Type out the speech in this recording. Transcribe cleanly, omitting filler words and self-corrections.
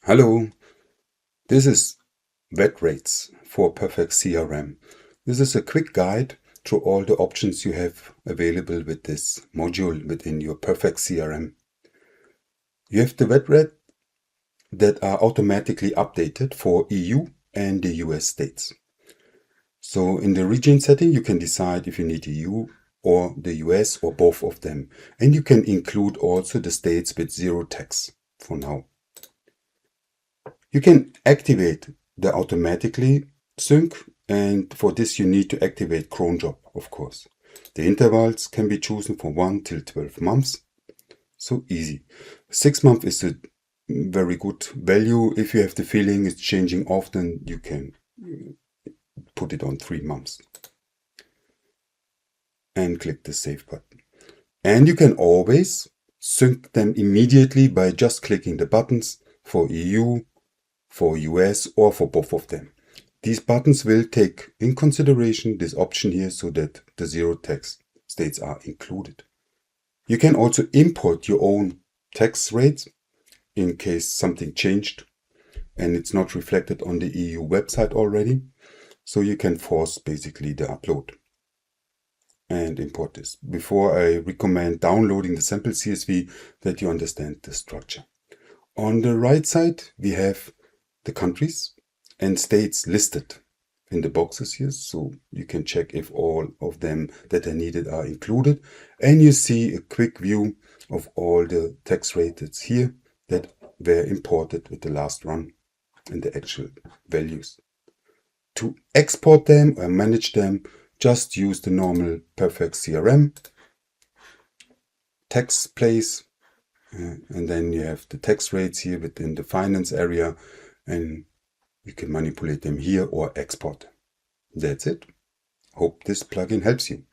Hello, this is VAT Rates for Perfex CRM. This is a quick guide to all the options you have available with this module within your Perfex CRM. You have the VAT rate that are automatically updated for EU and the US states. So in the region setting, you can decide if you need EU or the US or both of them. And you can include also the states with zero tax for now. You can activate the automatically sync, and for this you need to activate cron job, of course. The intervals can be chosen from 1 till 12 months. So easy. 6 months is a very good value. If you have the feeling it's changing often, you can put it on 3 months. And click the save button. And you can always sync them immediately by just clicking the buttons for EU, for US, or for both of them. These buttons will take in consideration this option here so that the zero tax states are included. You can also import your own tax rates in case something changed and it's not reflected on the EU website already. So you can force basically the upload and import this. Before I recommend downloading the sample CSV that you understand the structure. On the right side, we have the countries and states listed in the boxes here, so you can check if all of them that are needed are included, and you see a quick view of all the tax rates here that were imported with the last run and the actual values. To export them or manage them, just use the normal Perfex CRM tax place, and then you have the tax rates here within the finance area, and you can manipulate them here or export. That's it. Hope this plugin helps you.